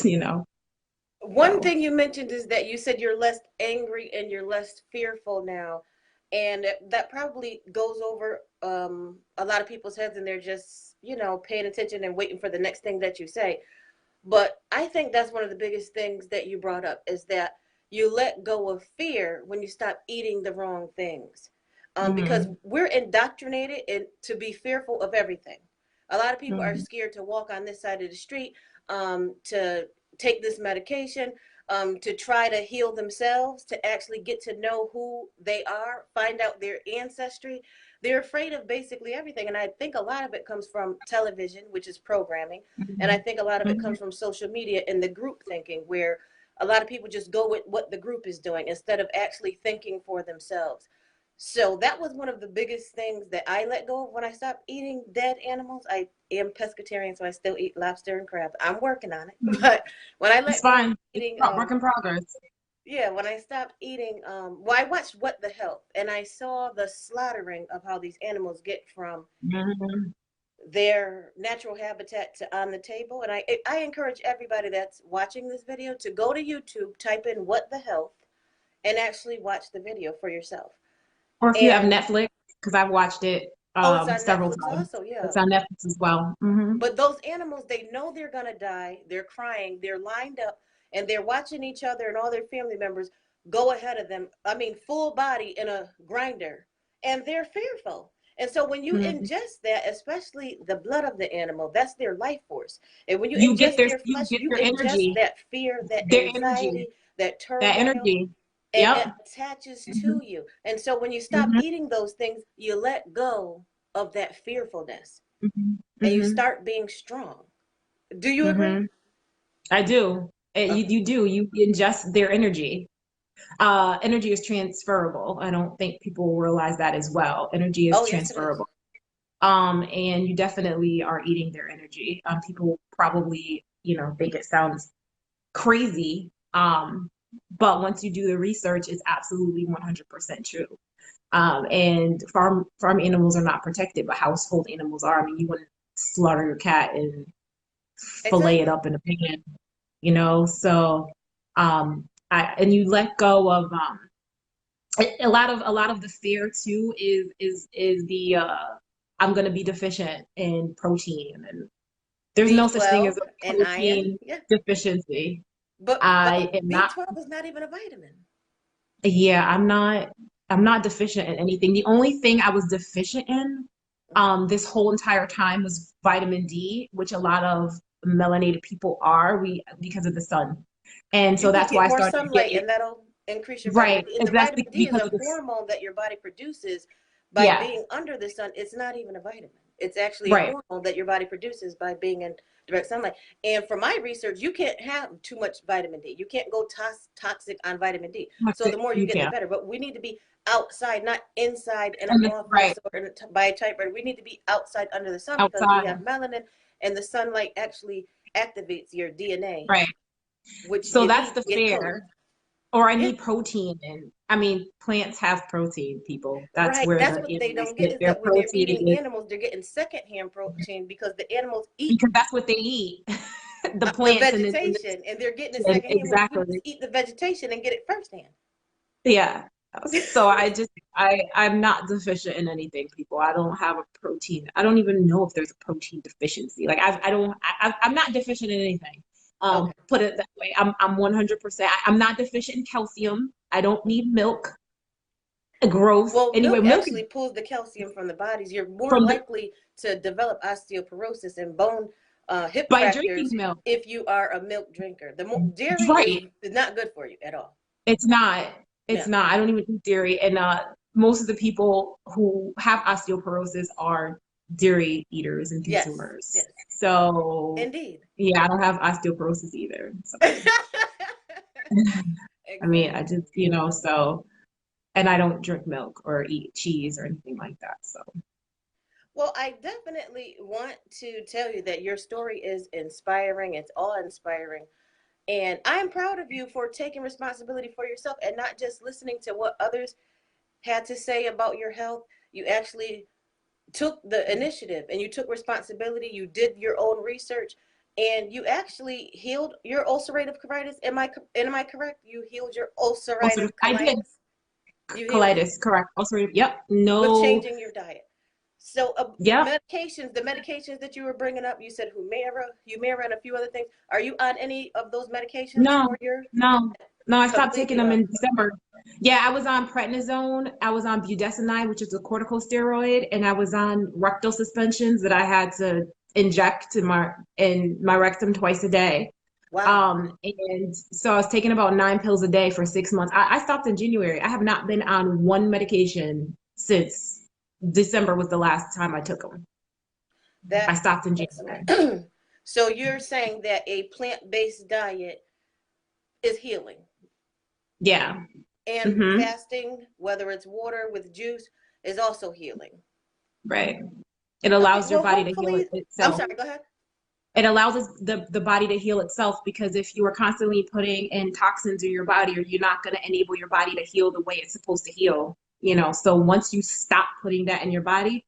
you know. One So thing you mentioned is that you said you're less angry and you're less fearful now. And that probably goes over a lot of people's heads, and they're just, paying attention and waiting for the next thing that you say. But I think that's one of the biggest things that you brought up is that you let go of fear when you stop eating the wrong things. Because mhm, we're indoctrinated to be fearful of everything. A lot of people are mhm, scared to walk on this side of the street, to take this medication, to try to heal themselves, to actually get to know who they are, find out their ancestry. They're afraid of basically everything. And I think a lot of it comes from television, which is programming, and I mhm, think a lot of it mhm. comes from social media and the group thinking, where a lot of people just go with what the group is doing instead of actually thinking for themselves. So that was one of the biggest things that I let go of when I stopped eating dead animals. I am pescatarian, so I still eat lobster and crab. I'm working on it. But when I It's let go of fine. It's eating, work in progress. yeah, when I stopped eating, well, I watched What the Health, and I saw the slaughtering of how these animals get from Mhm. their natural habitat to on the table. And I encourage everybody that's watching this video to go to YouTube, type in What the Health, and actually watch the video for yourself. Or if you have And Netflix, because I've watched it oh, it's on several Netflix times. also, yeah. It's on Netflix as well. Hmm. But those animals, they know they're gonna die. They're crying. They're lined up, and they're watching each other and all their family members go ahead of them. I mean, full body in a grinder, and they're fearful. And so when you Hmm. ingest that, especially the blood of the animal, that's their life force. And when you ingest their You flesh, get you their ingest energy, that fear, that their energy, anxiety, that that turmoil, energy. and Yep. it attaches Hmm. to you. And so when you stop Hmm. eating those things, you let go of that fearfulness Hmm. and you Hmm. start being strong. Do you agree? Hmm. I do. Okay. You do. You ingest their energy. Energy is transferable. I don't think people realize that as well. Energy is Oh, yes, it is. transferable. And you definitely are eating their energy. People probably, think it sounds crazy. But once you do the research, it's absolutely 100% true. And farm animals are not protected, but household animals are. I mean, you wouldn't slaughter your cat and fillet it Exactly. up in a pan, So, and you let go of a lot of the fear too is the I'm going to be deficient in protein, and there's no such thing as B12 a and iron. protein Yeah. deficiency. But I am not. B12 is not even a vitamin. Yeah, I'm not deficient in anything. The only thing I was deficient in Mhm. this whole entire time was vitamin D, which a lot of melanated people are we because of the sun. And You so can that's why get I more started sunlight getting and that'll increase your vitamin right, D. And the exactly vitamin D is because a of this. hormone that your body produces by Yeah, being under the sun. It's not even a vitamin. It's actually a right. hormone that your body produces by being in direct sunlight. And from my research, you can't have too much vitamin D. You can't go toxic on vitamin D. That's So it. the more you You get, the can. better. But we need to be outside, not inside in an And right office or by a typewriter. We need to be outside under the sun because we have outside. melanin, and the sunlight actually activates your DNA, Right. which So you that's need the to get code. fear. Or I Yeah, need protein, and I mean plants have protein, people. That's right. where That's the what they animals don't get get is their that when they're protein eating is animals, they're getting secondhand protein because the animals eat because that's what they eat. The the plants vegetation and they're getting it and secondhand when you can just exactly. eat the vegetation and get it firsthand. Yeah. So I'm not deficient in anything, people. I don't have a protein. I don't even know if there's a protein deficiency. Like I don't I'm not deficient in anything. Okay. Put it that way. I'm 100%. I'm not deficient in calcium. I don't need milk growth. Well, Anyway, milk milk is actually pulls the calcium from the bodies. You're more from the likely to develop osteoporosis and bone hip by drinking fractures milk. if you are a milk drinker. Dairy Right. is not good for you at all. It's not. It's Yeah. not. I don't even eat dairy. And most of the people who have osteoporosis are dairy eaters and Yes. consumers. Yes. So Indeed. yeah, I don't have osteoporosis either. So I mean, I Exactly. just, so and I don't drink milk or eat cheese or anything like that. So Well, I definitely want to tell you that your story is inspiring. It's all inspiring. And I'm proud of you for taking responsibility for yourself and not just listening to what others had to say about your health. You actually took the initiative and you took responsibility. You did your own research and you actually healed your ulcerative colitis. Am I correct? You healed your ulcerative Also, I did colitis. You healed it colitis, correct. Also, yep, with no, changing your diet. So yep, the medications that you were bringing up, you said Humira, and a few other things. Are you on any of those medications no, for your no, no. I stopped taking completely them off? in December. Yeah, I was on prednisone. I was on budesonide, which is a corticosteroid, and I was on rectal suspensions that I had to inject in my rectum twice a day. Wow. And so I was taking about 9 pills a day for 6 months. I stopped in January. I have not been on one medication since December was the last time I took them. I That stopped in excellent. January. So you're saying that a plant-based diet is healing, Yeah. and Hmm. fasting, whether it's water with juice, is also healing. Right. It Okay, allows your well, body to heal hopefully, I'm itself. sorry, go ahead. It allows the body to heal itself because if you are constantly putting in toxins in your body, or you're not going to enable your body to heal the way it's supposed to heal. So once you stop putting that in your body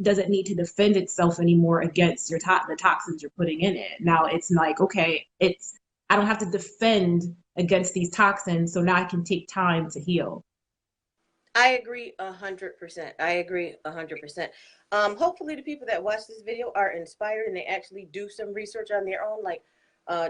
doesn't need to defend itself anymore against the toxins you're putting in it. Now it's like, okay, I don't have to defend against these toxins, so now I can take time to heal. I agree 100%. I agree 100%. Hopefully, the people that watch this video are inspired and they actually do some research on their own, like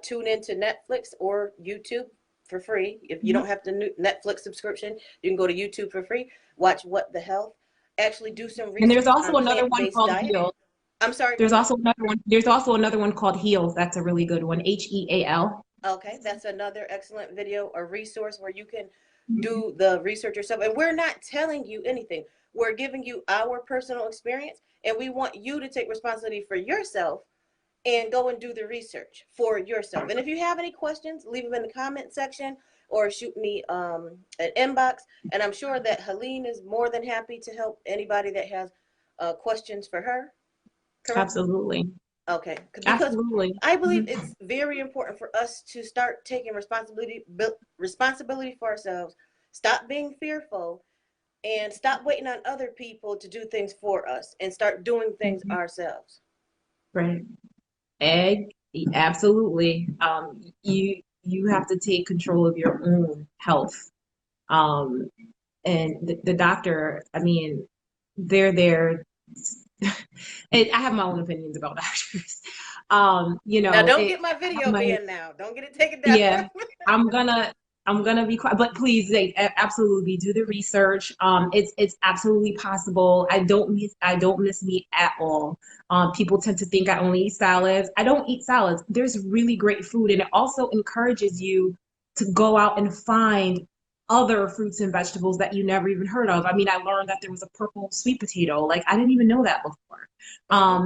tune into Netflix or YouTube for free. If you Mhm. don't have the Netflix subscription, you can go to YouTube for free. Watch What the Health. Actually, do some And there's research also on another one plant-based called diet. Heal. I'm sorry. Go There's ahead. also another one. There's also another one called Heals. That's a really good one. HEAL. Okay, that's another excellent video, a resource where you can do the research yourself. And we're not telling you anything. We're giving you our personal experience, and we want you to take responsibility for yourself and go and do the research for yourself. And if you have any questions, leave them in the comment section or shoot me an inbox. And I'm sure that Helene is more than happy to help anybody that has questions for her. Correct? Absolutely. Okay, because Absolutely. I believe Mhm. it's very important for us to start taking responsibility for ourselves. Stop being fearful and stop waiting on other people to do things for us and start doing things Mhm. ourselves. Right. Egg, absolutely. You have to take control of your own health. Um, and the doctor, I mean, they're there. I have my own opinions about doctors. Now, don't I get my have video my banned now. Don't get it taken down. Yeah, I'm gonna I'm gonna be quiet, but please, absolutely do the research. It's absolutely possible. I don't miss meat at all. People tend to think I only eat salads. I don't eat salads. There's really great food, and it also encourages you to go out and find other fruits and vegetables that you never even heard of. I mean, I learned that there was a purple sweet potato. Like I didn't even know that before.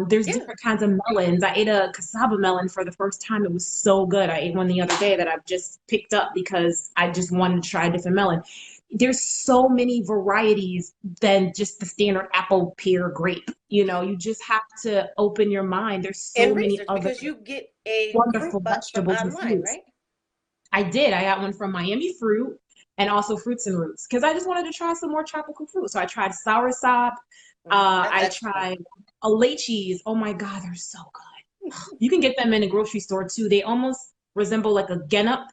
There's Yeah. different kinds of melons. I ate a cassava melon for the first time. It was so good. I ate one the other day that I've just picked up because I just wanted to try a different melon. There's so many varieties than just the standard apple, pear, grape. You just have to open your mind. There's And so many research other because you get a wonderful fruit box from vegetables and online, fruits. right? I did. I got one from Miami Fruit and also Fruits and Roots because I just wanted to try some more tropical fruit. So I tried soursop. That's I excellent. tried a lychees. Oh my God, they're so good. You can get them in a grocery store too. They almost resemble like a genup.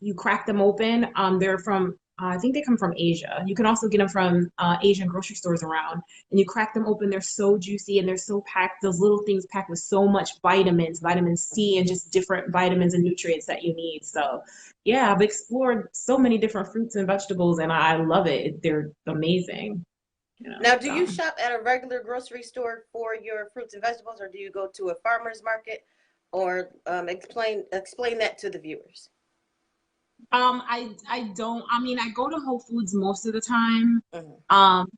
You crack them open. They're from I think they come from Asia. You can also get them from Asian grocery stores around. And you crack them open. They're so juicy and they're so packed. Those little things packed with so much vitamins, vitamin C, and just different vitamins and nutrients that you need. So, yeah, I've explored so many different fruits and vegetables, and I love it. They're amazing. Now, do you So. shop at a regular grocery store for your fruits and vegetables, or do you go to a farmer's market? Or explain that to the viewers. I don't. I mean, I go to Whole Foods most of the time. Hmm. Um,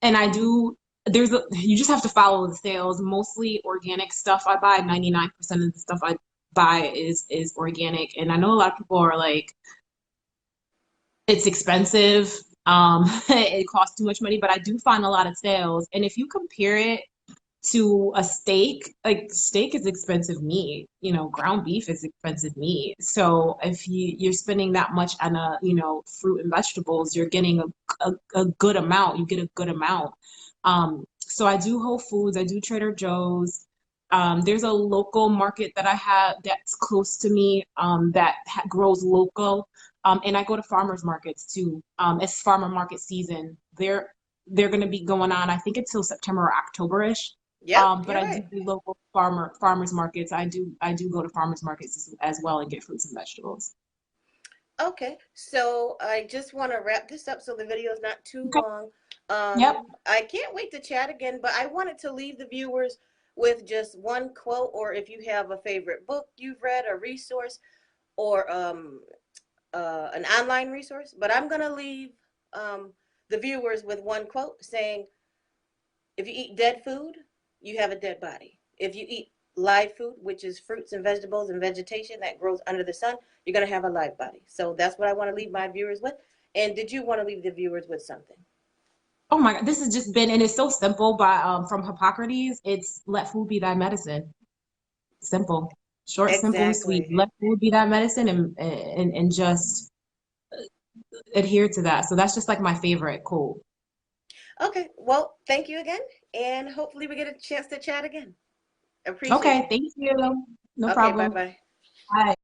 and I do. You just have to follow the sales. Mostly organic stuff I buy. 99% of the stuff I buy is organic. And I know a lot of people are like, it's expensive. It costs too much money, but I do find a lot of sales. And if you compare it to a steak, like steak is expensive meat, ground beef is expensive meat. So if you're spending that much on fruit and vegetables, you're getting a good amount. You get a good amount. So I do Whole Foods, I do Trader Joe's. There's a local market that I have that's close to me that grows local. And I go to farmers markets too. It's farmer market season. They're going to be going on, I think, until September or October-ish. Yep, But you're I do right. do local farmers markets. I do go to farmers markets as well and get fruits and vegetables. Okay, so I just want to wrap this up so the video is not too Okay. long. Yep. I can't wait to chat again, but I wanted to leave the viewers with just one quote, or if you have a favorite book you've read, a resource, or an online resource. But I'm gonna leave the viewers with one quote saying, "If you eat dead food, you have a dead body. If you eat live food, which is fruits and vegetables and vegetation that grows under the sun, you're going to have a live body." So that's what I want to leave my viewers with. And did you want to leave the viewers with something? Oh my God, this has just been, and it's so simple, but from Hippocrates, it's let food be thy medicine. Simple, short, simple, and sweet. Exactly. Let food be that medicine, and just adhere to that. So that's just like my favorite quote. Okay. Well, thank you again. And hopefully we get a chance to chat again. Appreciate Okay, it. thank you. No Okay. Bye problem. bye. Bye.